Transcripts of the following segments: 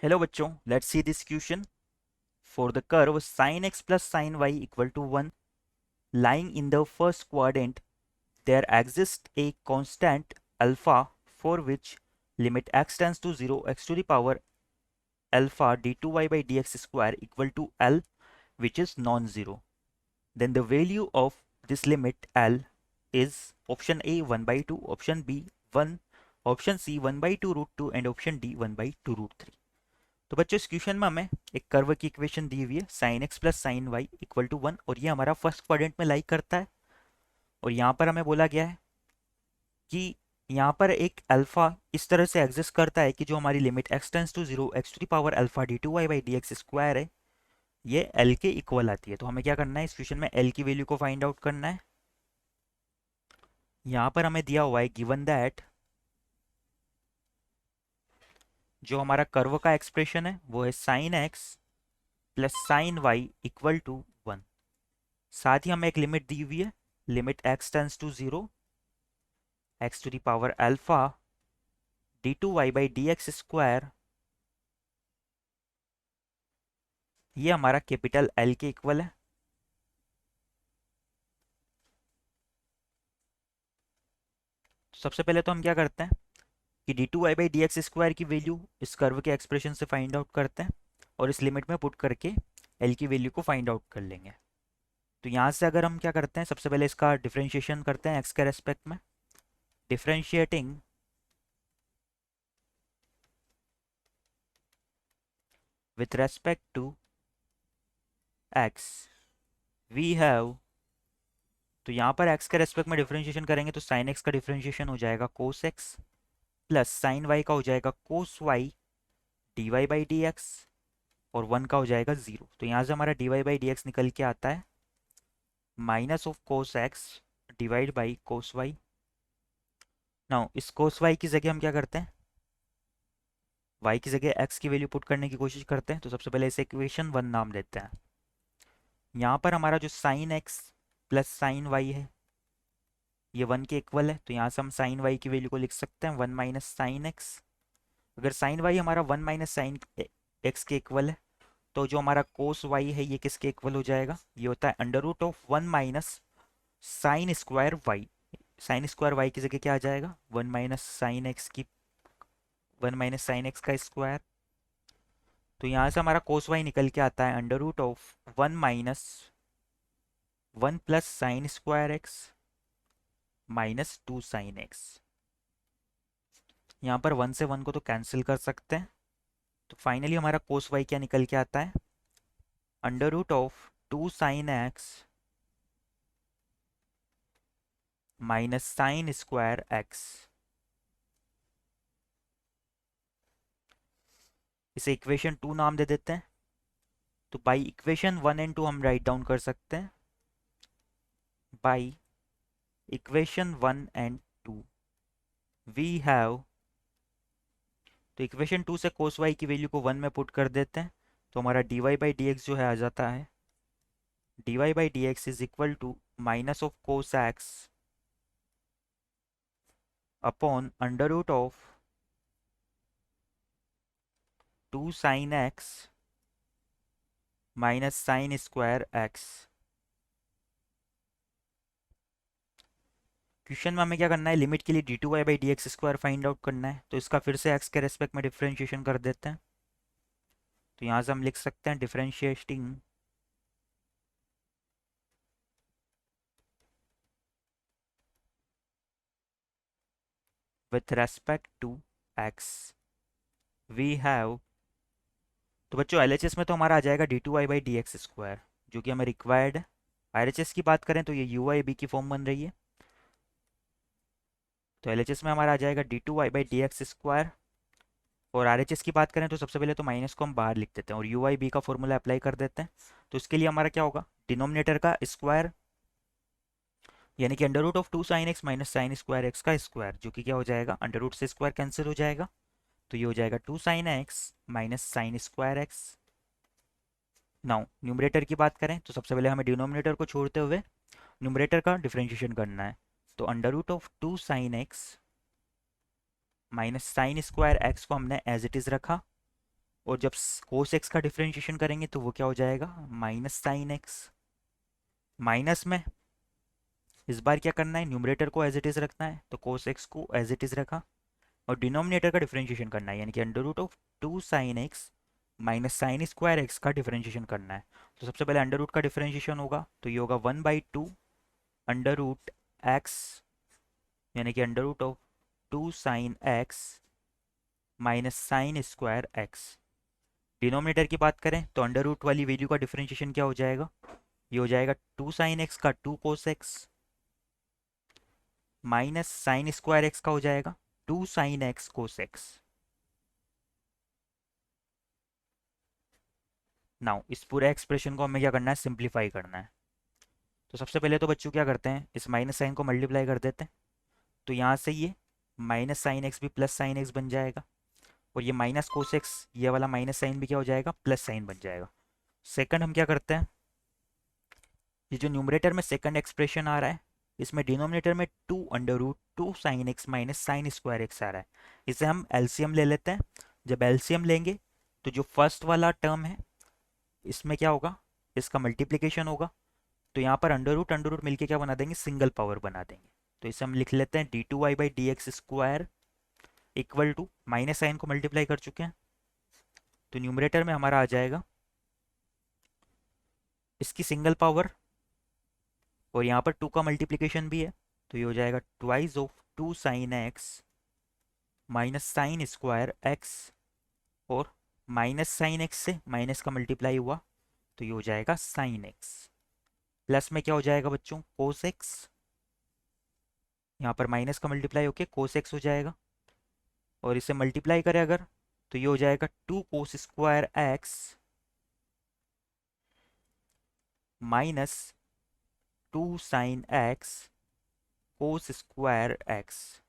Hello बच्चों, let's see this question for the curve sin x plus sin y equal to 1 lying in the first quadrant. There exists a constant alpha for which limit x tends to 0 x to the power alpha d2y by dx square equal to L, which is non-zero. Then the value of this limit L is option A 1 by 2, option B 1, option C 1 by 2 root 2 and option D 1 by 2 root 3. तो बच्चों इस question में हमें एक curve की equation दी हुई है sin x plus sine y equal to 1 और ये हमारा फर्स्ट क्वाड्रेंट में लाई करता है। और यहाँ पर हमें बोला गया है कि यहाँ पर एक अल्फा इस तरह से एग्जिस्ट करता है कि जो हमारी limit x tends to 0 x to the power alpha d two y by d x square है, ये l के इक्वल आती है। तो हमें क्या करना है, इस क्वेश्चन में l की वैल्यू को फाइंड आउट करना है। यहाँ पर हमें दिया हुआ है गिवन दैट जो हमारा कर्व का एक्सप्रेशन है वो है sine x plus sine y equal to 1। साथ ही हमें एक लिमिट दी हुई है, limit x tends to 0 x to the power alpha d two y by d x square, ये हमारा कैपिटल L के इक्वल है। तो सबसे पहले तो हम क्या करते हैं कि d two y by d x square की वैल्यू इस कर्व के एक्सप्रेशन से फाइंड आउट करते हैं और इस लिमिट में पुट करके L की वैल्यू को फाइंड आउट कर लेंगे। तो यहाँ से अगर हम क्या करते हैं, सबसे पहले इसका डिफ्रेंशिएशन करते हैं x के रेस्पेक्ट में। Differentiating with respect to x we have, तो यहाँ पर x के रेस्पेक्ट में डिफरेंशिएशन करेंगे तो sin x का डिफरेंशिएशन हो जाएगा cos x plus sin y का हो जाएगा cos y dy by d x और 1 का हो जाएगा 0। तो यहाँ से हमारा dy बाई डी एक्स निकल के आता है minus of cos x divide by cos y। Now इस cos y की जगह हम क्या करते हैं, y की जगह x की वैल्यू पुट करने की कोशिश करते हैं। तो सबसे पहले इसे इक्वेशन 1 नाम देते हैं। यहाँ पर हमारा जो sine x plus sine y है ये 1 के इक्वल है, तो यहाँ से हम साइन y की वैल्यू को लिख सकते हैं 1 माइनस साइन x। अगर साइन y हमारा 1 माइनस साइन x के इक्वल है तो जो हमारा कोस y है ये किसके इक्वल हो जाएगा, ये होता है under root of 1 minus sine square y। Sine square y की जगह क्या आ जाएगा, 1 माइनस साइन एक्स की 1 माइनस साइन एक्स का स्क्वायर। तो यहाँ से हमारा कोस y निकल के आता है under root of 1 minus 1 plus sine square x minus 2 sine x. यहाँ पर 1 से 1 को तो कैंसिल कर सकते हैं, तो फाइनली हमारा कोस y क्या निकल के आता है, under root of 2 sine x minus sine square x. इसे इक्वेशन 2 नाम दे देते हैं। तो बाई इक्वेशन 1 एंड 2 हम राइट डाउन कर सकते हैं। By equation 1 and 2 we have, तो इक्वेशन 2 से कोस y की वैल्यू को 1 में पुट कर देते हैं तो हमारा d y by d x जो है आ जाता है, d y by d x is equal to minus of cos x upon under root of 2 sine x minus sine square x. Question में हमें क्या करना है, लिमिट के लिए d two y by d x square find out करना है। तो इसका फिर से एक्स के रेस्पेक्ट में डिफ्रेंशिएशन कर देते हैं। तो यहाँ से हम लिख सकते हैं differentiating with respect to x we have, तो बच्चों एलएचएस में तो हमारा आ जाएगा d two y by d x square जो कि हमें रिक्वायर्ड है। आरएचएस की बात करें तो ये यू आई बी की फॉर्म बन रही है। तो एलएचएस में हमारा आ जाएगा d two y by d x square, और आरएचएस की बात करें तो सबसे पहले तो माइनस को हम बाहर लिख देते हैं और यू आई बी का फॉर्मूला अप्लाई कर देते हैं। तो इसके लिए हमारा क्या होगा, डिनोमिनेटर का स्क्वायर यानी कि under root of 2 sine x minus sine square x का स्क्वायर, जो कि क्या हो जाएगा, अंडर रूट से स्क्वायर कैंसिल हो जाएगा तो ये हो जाएगा 2 sine x minus sine square x. Now numerator की बात करें तो सबसे पहले हमें डिनोमिनेटर को छोड़ते हुए न्यूमरेटर का डिफरेंशिएशन करना है। तो under root of 2 sine x minus sine square x को हमने एज इट इज़ रखा और जब कोस एक्स का डिफरेंशिएशन करेंगे तो वो क्या हो जाएगा, माइनस साइन एक्स। माइनस में इस बार क्या करना है, न्यूमरेटर को एज इट इज़ रखना है, तो कोस एक्स को एज इट इज़ रखा। और डिनोमिनेटर का डिफरेंशिएशन करना है, यानी कि under root of 2 sin x minus sine square x का डिफरेंशिएशन करना है। तो सबसे पहले अंडर रूट का डिफरेंशिएशन होगा, तो ये होगा 1/2 अंडर रूट एक्स, यानी कि under root of 2 sin x minus sine square x. Denominator की बात करें तो अंडर रूट वाली वैल्यू का डिफरेंशिएशन क्या हो जाएगा, ये हो जाएगा 2 sin x का 2 cos x minus sine square x का हो जाएगा 2 sin x cos x। Now इस पूरे एक्सप्रेशन को हमें क्या करना है, सिंप्लीफाई करना है। तो सबसे पहले तो बच्चों क्या करते हैं, इस माइनस साइन को मल्टीप्लाई कर देते हैं। तो यहाँ से ये माइनस साइन एक्स भी प्लस साइन एक्स बन जाएगा, और ये माइनस कोस एक्स, ये वाला माइनस साइन भी क्या हो जाएगा, प्लस साइन बन जाएगा। सेकंड हम क्या करते हैं, ये जो न्यूमरेटर में सेकंड एक्सप्रेशन आ रहा है, इसमें डिनोमिनेटर में 2 √2 sin x minus sine square x आ रहा है, इसे हम एलसीएम ले लेते हैं। जब एलसीएम लेंगे तो जो फर्स्ट वाला टर्म है इसमें क्या होगा, इसका मल्टीप्लिकेशन होगा। तो यहाँ पर अंडर रूट मिलके क्या बना देंगे, सिंगल पावर बना देंगे। तो इसे हम लिख लेते हैं d2y/dx² equal to, minus sine को मल्टीप्लाई कर चुके हैं, तो न्यूमरेटर में हमारा आ जाएगा इसकी सिंगल पावर, और यहाँ पर 2 का मल्टीप्लिकेशन भी है, तो ये हो जाएगा twice of 2 sin x minus sine square x. और माइनस साइन एक्स से माइनस का मल्टीप्लाई हुआ, तो ये हो जाएगा साइन एक्स। प्लस में क्या हो जाएगा बच्चों, कोस एक्स, यहाँ पर माइनस का मल्टीप्लाई होके कोस एक्स हो जाएगा। और इसे मल्टीप्लाई करें अगर, तो ये हो जाएगा 2 cos² x minus 2 sin x cos²x।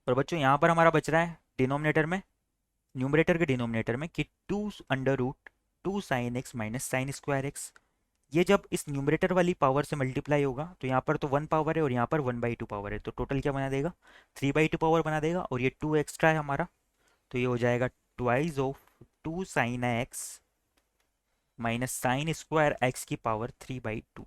और बच्चों यहाँ पर हमारा बच रहा है डिनोमिनेटर में, न्यूमरेटर के डिनोमिनेटर में कि 2 √2 sin x minus sine square x. ये जब इस न्यूमरेटर वाली पावर से मल्टीप्लाई होगा, तो यहाँ पर तो 1 पावर है और यहाँ पर 1/2 पावर है, तो टोटल क्या बना देगा, 3/2 पावर बना देगा। और ये 2 एक्स्ट्रा है हमारा, तो ये हो जाएगा twice of 2 sin x minus sine square x की पावर 3/2।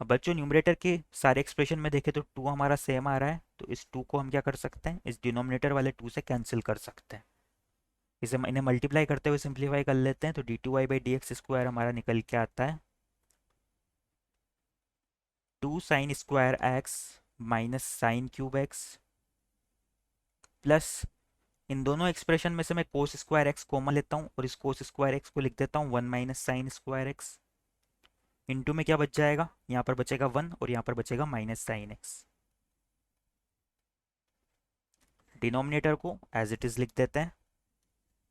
अब बच्चों न्यूमरेटर के सारे एक्सप्रेशन में देखें तो 2 हमारा सेम आ रहा है, तो इस 2 को हम क्या कर सकते हैं, इस डिनोमिनेटर वाले 2 से कैंसिल कर सकते हैं। इसे इन्हें मल्टीप्लाई करते हुए सिंप्लीफाई कर लेते हैं, तो d2y/dx² हमारा निकल के आता है 2 sin² x minus sine cube x, plus इन दोनों एक्सप्रेशन में से मैं कोस स्क्वायर एक्स कॉमन लेता हूँ, और इस कोस स्क्वायर एक्स को लिख देता हूँ 1 minus sine square x. Into में क्या बच जाएगा, यहाँ पर बचेगा 1 और यहाँ पर बचेगा माइनस साइन एक्स। डिनोमिनेटर को एज इट इज लिख देते हैं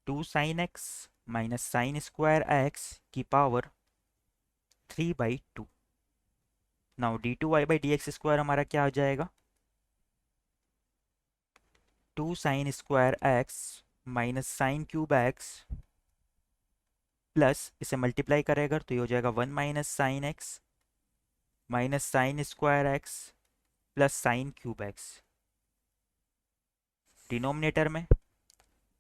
2 sin x minus sine square x की पावर 3/2। नाउ d2y/dx² हमारा क्या आ जाएगा, 2 sin² x minus sine cube x, plus इसे मल्टीप्लाई करें अगर, तो ये हो जाएगा 1 minus sine x minus sine square x plus sign cube x. Denominator में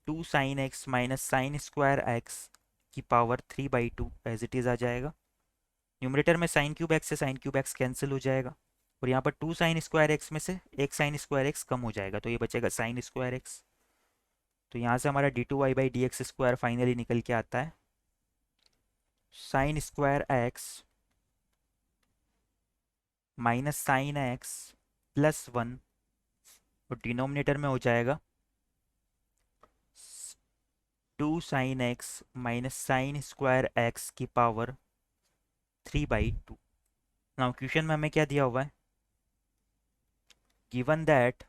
2 sin x minus sine square x की पावर 3/2 एज इट इज़ आ जाएगा। न्यूमरेटर में साइन क्यूब एक्स से साइन क्यूब एक्स कैंसिल हो जाएगा, और यहाँ पर 2 sin² x में से एक sin² x कम हो जाएगा, तो ये बचेगा sin²x। तो यहाँ से हमारा d2y/dx² फाइनली निकल के आता है sin² x minus sine x plus 1, और डिनोमिनेटर में हो जाएगा 2 sin x minus sine square x की पावर 3/2। नाउ क्वेश्चन में हमें क्या दिया हुआ है, गिवन दैट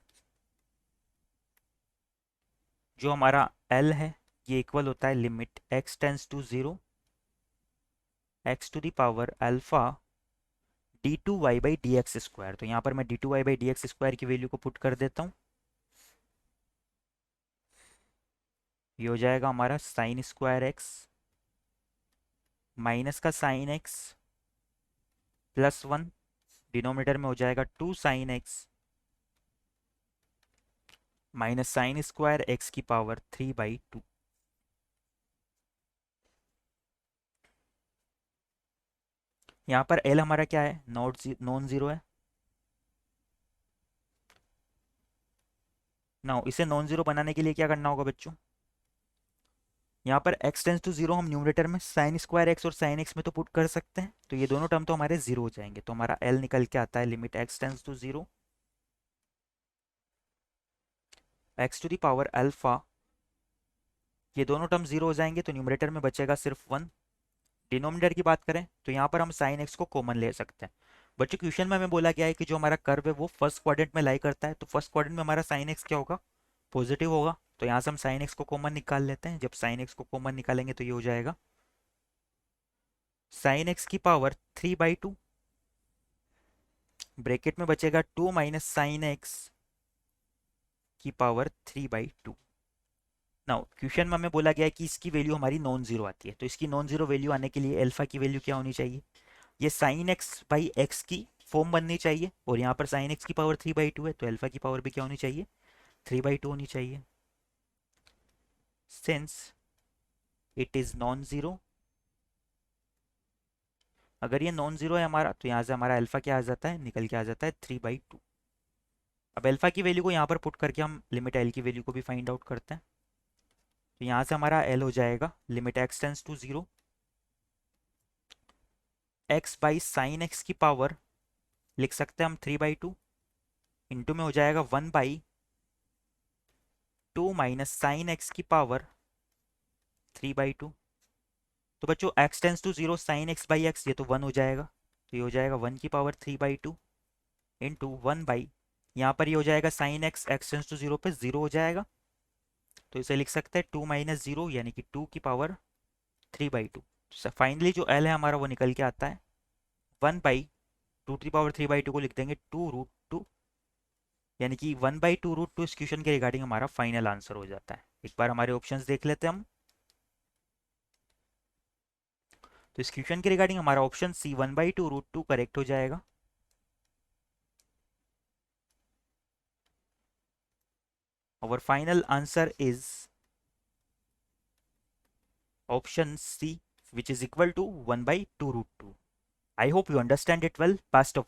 जो हमारा L है ये इक्वल होता है limit x tends to 0 x to the power alpha d2y/dx²। तो यहाँ पर मैं d2y/dx² की वैल्यू को पुट कर देता हूँ, ये हो जाएगा हमारा sin² x माइनस का साइन एक्स प्लस 1, डिनोमिनेटर में हो जाएगा 2 sin x minus sine square x की पावर 3/2। यहाँ पर एल हमारा क्या है, नॉन जीरो है ना। इसे नॉन जीरो बनाने के लिए क्या करना होगा बच्चों, यहाँ पर x टेंस टू जीरो हम न्यूमरेटर में साइन स्क्वायर एक्स और साइन एक्स में तो पुट कर सकते हैं, तो ये दोनों टर्म तो हमारे जीरो हो जाएंगे। तो हमारा l निकल के आता है limit x tends to zero x to the power alpha, ये दोनों टर्म जीरो हो जाएंगे तो न्यूमरेटर में बचेगा सिर्फ वन। डिनोमिनेटर की बात करें तो यहाँ पर हम साइन एक्स को कॉमन ले सकते हैं। बच्चों क्वेश्चन में हमें बोला गया है कि जो हमारा कर्व है वो फर्स्ट क्वाड्रेंट में लाई करता है, तो फर्स्ट क्वाड्रेंट में हमारा साइन एक्स क्या होगा, पॉजिटिव होगा। तो यहाँ से हम साइन एक्स को कॉमन निकाल लेते हैं। जब साइन एक्स को कॉमन निकालेंगे तो ये हो जाएगा साइन एक्स की पावर 3/2, ब्रैकेट में बचेगा 2 माइनस साइन एक्स की पावर 3/2। नाउ क्वेश्चन में हमें बोला गया है कि इसकी वैल्यू हमारी नॉन जीरो आती है, तो इसकी नॉन जीरो वैल्यू आने के लिए अल्फा की वैल्यू क्या होनी चाहिए, ये साइन एक्स बाई एक्स की फॉर्म बननी चाहिए। और यहाँ पर साइन एक्स की पावर 3/2 है, तो अल्फा की पावर भी क्या होनी चाहिए, 3/2 होनी चाहिए। Since it is non zero, अगर ये नॉन जीरो है हमारा, तो यहाँ से हमारा अल्फा क्या आ जाता है, निकल के आ जाता है 3/2। अब अल्फा की वैल्यू को यहाँ पर पुट करके हम लिमिट एल की वैल्यू को भी फाइंड आउट करते हैं। तो यहाँ से हमारा एल हो जाएगा limit x tends to zero x by sine x की पावर लिख सकते हैं हम 3/2, इंटू में हो जाएगा 1/2 माइनस साइन एक्स की पावर 3/2। तो बच्चों x tends to zero sine x by x, ये तो वन हो जाएगा, तो ये हो जाएगा 1 की पावर 3/2 इंटू 1 बाई, यहाँ पर ये हो जाएगा sine x, x tends to zero पे जीरो हो जाएगा, तो इसे लिख सकते हैं 2 - 0 यानी कि 2 की पावर 3/2। फाइनली जो एल है हमारा वो निकल के आता है 1/2 को लिख देंगे 2√2, यानी कि 1/2√2 इस क्वेश्चन के रिगार्डिंग हमारा फाइनल आंसर हो जाता है। एक बार हमारे ऑप्शंस देख लेते हैं हम। तो इस क्वेश्चन के रिगार्डिंग हमारा ऑप्शन सी 1/2√2 करेक्ट हो जाएगा। Our final answer is option C, which is equal to 1/2√2. I hope you understand it well. Best of luck.